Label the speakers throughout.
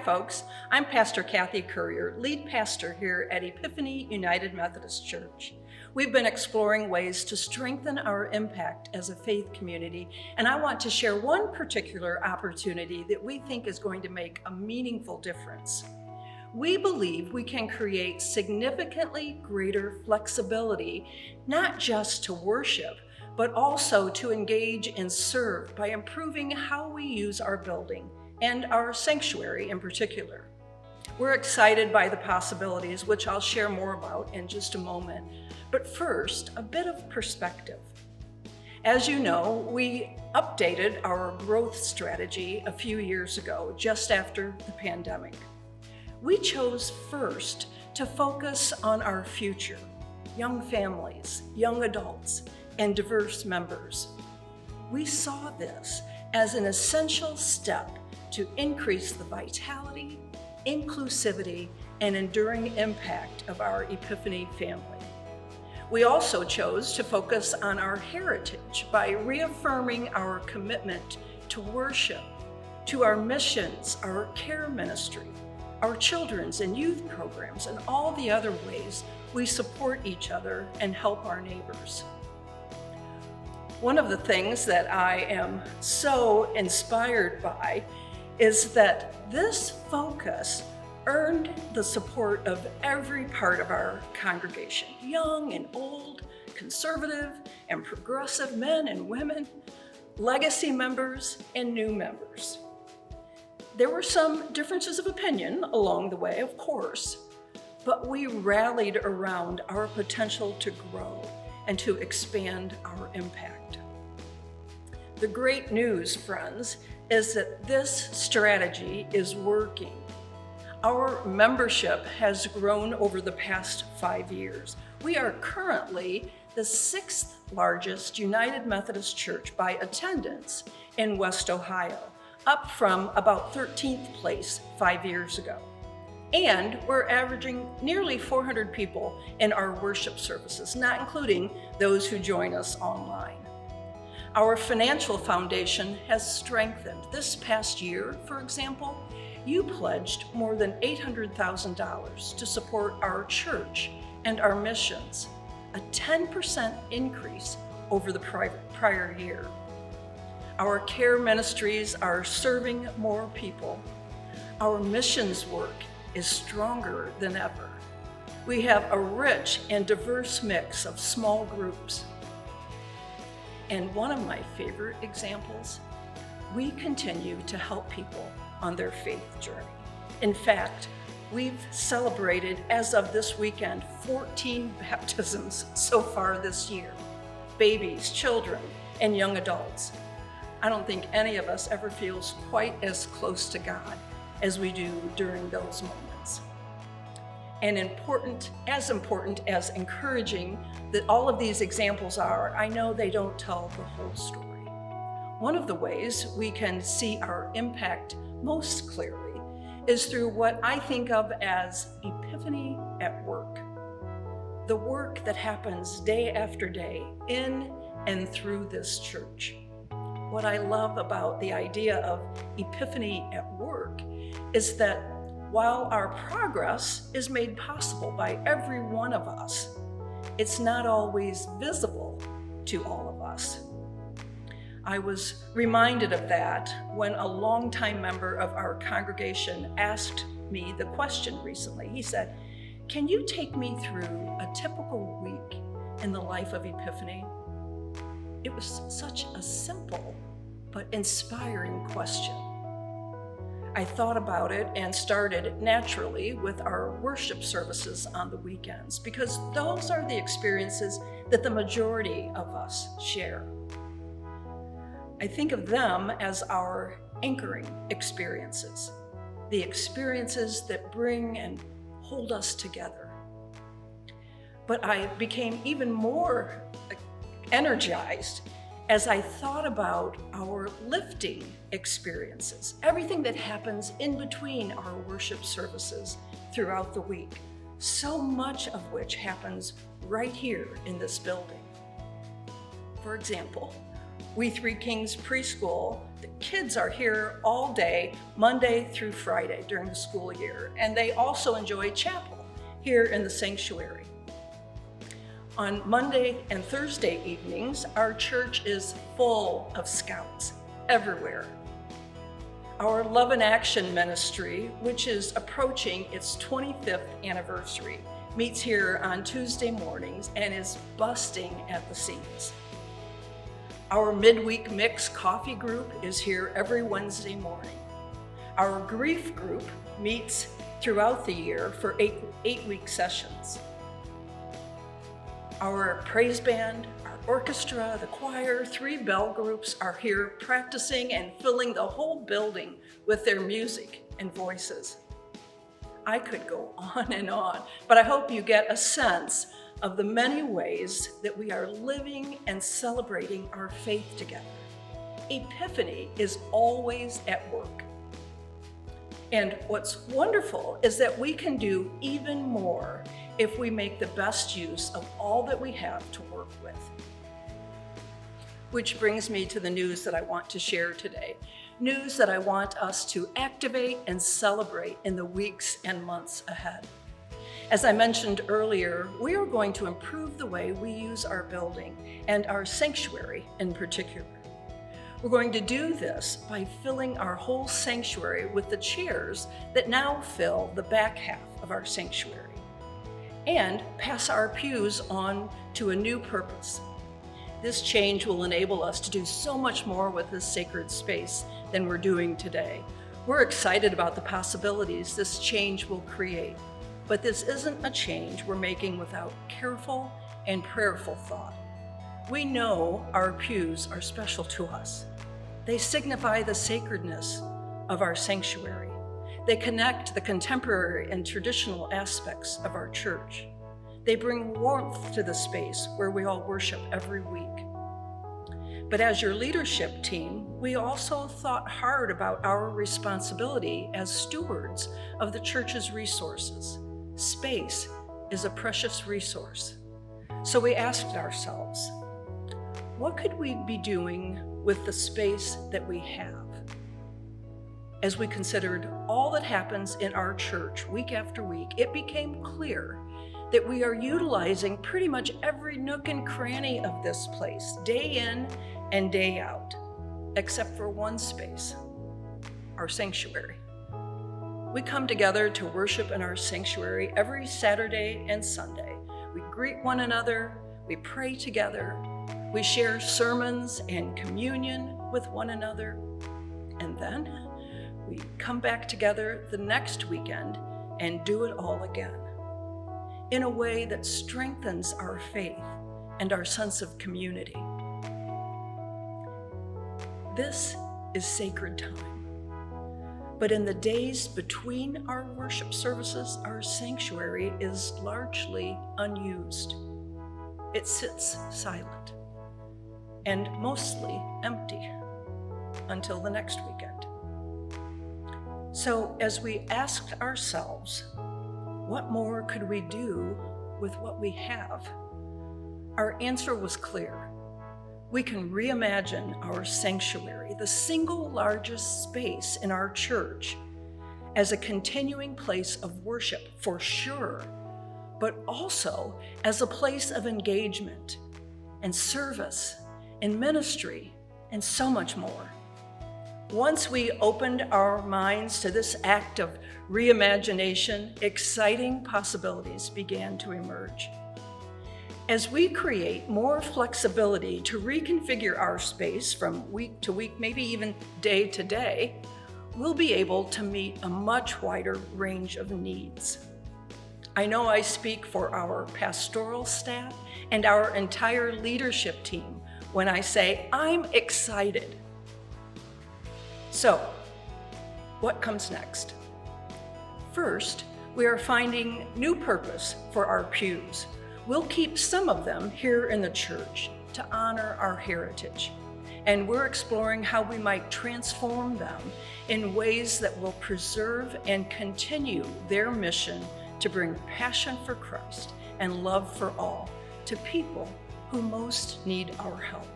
Speaker 1: folks. I'm Pastor Kathy Currier, lead pastor here at Epiphany United Methodist Church. We've been exploring ways to strengthen our impact as a faith community, and I want to share one particular opportunity that we think is going to make a meaningful difference. We believe we can create significantly greater flexibility, not just to worship, but also to engage and serve by improving how we use our building and our sanctuary in particular. We're excited by the possibilities, which I'll share more about in just a moment. But first, a bit of perspective. As you know, we updated our growth strategy a few years ago, just after the pandemic. We chose first to focus on our future, young families, young adults, and diverse members. We saw this as an essential step to increase the vitality, inclusivity, and enduring impact of our Epiphany family. We also chose to focus on our heritage by reaffirming our commitment to worship, to our missions, our care ministry, our children's and youth programs, and all the other ways we support each other and help our neighbors. One of the things that I am so inspired by is that this focus earned the support of every part of our congregation, young and old, conservative and progressive men and women, legacy members and new members. There were some differences of opinion along the way, of course, but we rallied around our potential to grow and to expand our impact. The great news, friends, is that this strategy is working. Our membership has grown over the past 5 years. We are currently the 6th largest United Methodist Church by attendance in West Ohio, up from about 13th place 5 years ago. And we're averaging nearly 400 people in our worship services, not including those who join us online. Our financial foundation has strengthened. This past year, for example, you pledged more than $800,000 to support our church and our missions, a 10% increase over the prior year. Our care ministries are serving more people. Our missions work is stronger than ever. We have a rich and diverse mix of small groups. And one of my favorite examples, we continue to help people on their faith journey. In fact, we've celebrated, as of this weekend, 14 baptisms so far this year. Babies, children, and young adults. I don't think any of us ever feels quite as close to God as we do during those moments. And important as encouraging that all of these examples are, I know they don't tell the whole story. One of the ways we can see our impact most clearly is through what I think of as Epiphany at work. The work that happens day after day in and through this church. What I love about the idea of Epiphany at work is that while our progress is made possible by every one of us, it's not always visible to all of us. I was reminded of that when a longtime member of our congregation asked me the question recently. He said, "Can you take me through a typical week in the life of Epiphany?" It was such a simple but inspiring question. I thought about it and started naturally with our worship services on the weekends, because those are the experiences that the majority of us share. I think of them as our anchoring experiences, the experiences that bring and hold us together. But I became even more energized as I thought about our lifting experiences, everything that happens in between our worship services throughout the week, so much of which happens right here in this building. For example, We Three Kings Preschool, the kids are here all day, Monday through Friday during the school year, and they also enjoy chapel here in the sanctuary. On Monday and Thursday evenings, our church is full of scouts everywhere. Our Love in Action ministry, which is approaching its 25th anniversary, meets here on Tuesday mornings and is busting at the seams. Our midweek mix coffee group is here every Wednesday morning. Our grief group meets throughout the year for eight-week sessions. Our praise band, our orchestra, the choir, 3 bell groups are here practicing and filling the whole building with their music and voices. I could go on, but I hope you get a sense of the many ways that we are living and celebrating our faith together. Epiphany is always at work. And what's wonderful is that we can do even more if we make the best use of all that we have to work with. Which brings me to the news that I want to share today. News that I want us to activate and celebrate in the weeks and months ahead. As I mentioned earlier, we are going to improve the way we use our building and our sanctuary in particular. We're going to do this by filling our whole sanctuary with the chairs that now fill the back half of our sanctuary, and pass our pews on to a new purpose. This change will enable us to do so much more with this sacred space than we're doing today. We're excited about the possibilities this change will create, but this isn't a change we're making without careful and prayerful thought. We know our pews are special to us. They signify the sacredness of our sanctuary. They connect the contemporary and traditional aspects of our church. They bring warmth to the space where we all worship every week. But as your leadership team, we also thought hard about our responsibility as stewards of the church's resources. Space is a precious resource. So we asked ourselves, what could we be doing with the space that we have? As we considered all that happens in our church week after week, it became clear that we are utilizing pretty much every nook and cranny of this place, day in and day out, except for one space, our sanctuary. We come together to worship in our sanctuary every Saturday and Sunday. We greet one another, we pray together, we share sermons and communion with one another, and then we come back together the next weekend and do it all again in a way that strengthens our faith and our sense of community. This is sacred time. But in the days between our worship services, our sanctuary is largely unused. It sits silent and mostly empty until the next weekend. So as we asked ourselves, what more could we do with what we have? Our answer was clear. We can reimagine our sanctuary, the single largest space in our church, as a continuing place of worship for sure, but also as a place of engagement and service and ministry and so much more. Once we opened our minds to this act of reimagination, exciting possibilities began to emerge. As we create more flexibility to reconfigure our space from week to week, maybe even day to day, we'll be able to meet a much wider range of needs. I know I speak for our pastoral staff and our entire leadership team when I say I'm excited. So, what comes next? First, we are finding new purpose for our pews. We'll keep some of them here in the church to honor our heritage, and we're exploring how we might transform them in ways that will preserve and continue their mission to bring passion for Christ and love for all to people who most need our help.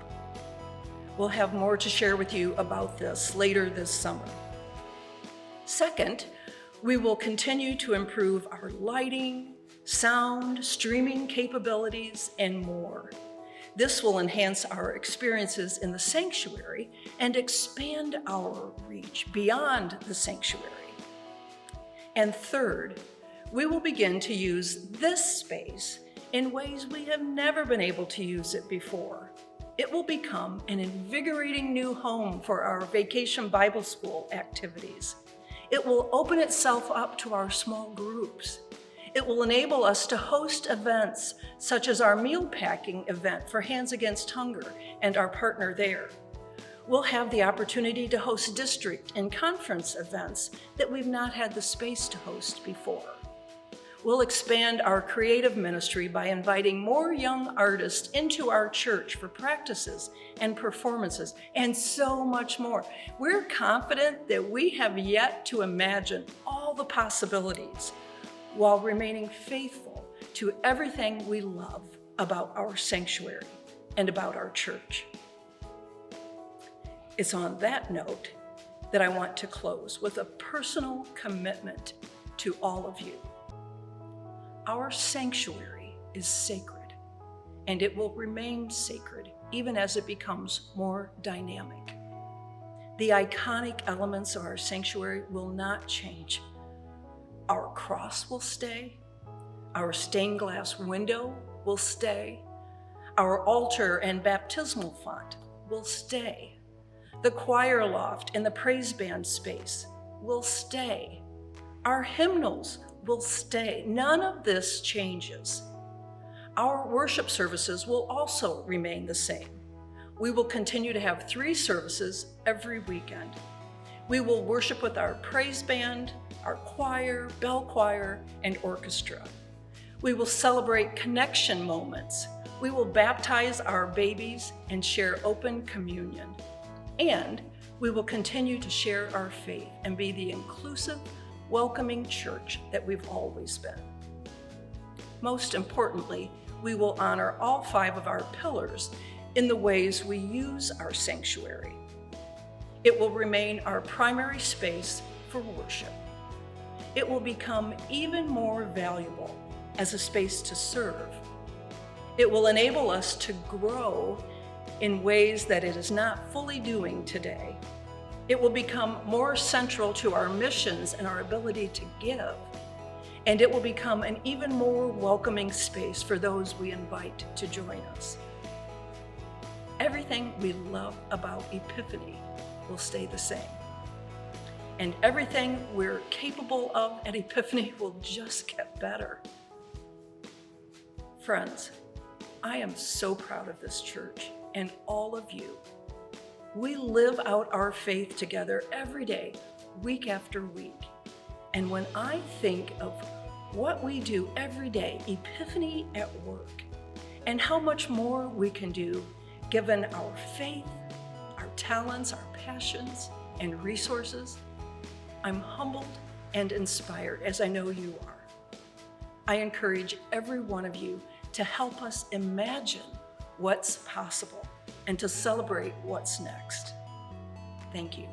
Speaker 1: We'll have more to share with you about this later this summer. Second, we will continue to improve our lighting, sound, streaming capabilities, and more. This will enhance our experiences in the sanctuary and expand our reach beyond the sanctuary. And third, we will begin to use this space in ways we have never been able to use it before. It will become an invigorating new home for our Vacation Bible School activities. It will open itself up to our small groups. It will enable us to host events such as our meal packing event for Hands Against Hunger and our partner there. We'll have the opportunity to host district and conference events that we've not had the space to host before. We'll expand our creative ministry by inviting more young artists into our church for practices and performances, and so much more. We're confident that we have yet to imagine all the possibilities while remaining faithful to everything we love about our sanctuary and about our church. It's on that note that I want to close with a personal commitment to all of you. Our sanctuary is sacred, and it will remain sacred even as it becomes more dynamic. The iconic elements of our sanctuary will not change. Our cross will stay, our stained glass window will stay, our altar and baptismal font will stay, the choir loft and the praise band space will stay, our hymnals will stay. None of this changes. Our worship services will also remain the same. We will continue to have 3 services every weekend. We will worship with our praise band, our choir, bell choir, and orchestra. We will celebrate connection moments. We will baptize our babies and share open communion. And we will continue to share our faith and be the inclusive, welcoming church that we've always been. Most importantly, we will honor all 5 of our pillars in the ways we use our sanctuary. It will remain our primary space for worship. It will become even more valuable as a space to serve. It will enable us to grow in ways that it is not fully doing today. It will become more central to our missions and our ability to give. And it will become an even more welcoming space for those we invite to join us. Everything we love about Epiphany will stay the same. And everything we're capable of at Epiphany will just get better. Friends, I am so proud of this church and all of you. We live out our faith together every day, week after week. And when I think of what we do every day, Epiphany at work, and how much more we can do given our faith, our talents, our passions, and resources, I'm humbled and inspired, as I know you are. I encourage every one of you to help us imagine what's possible and to celebrate what's next. Thank you.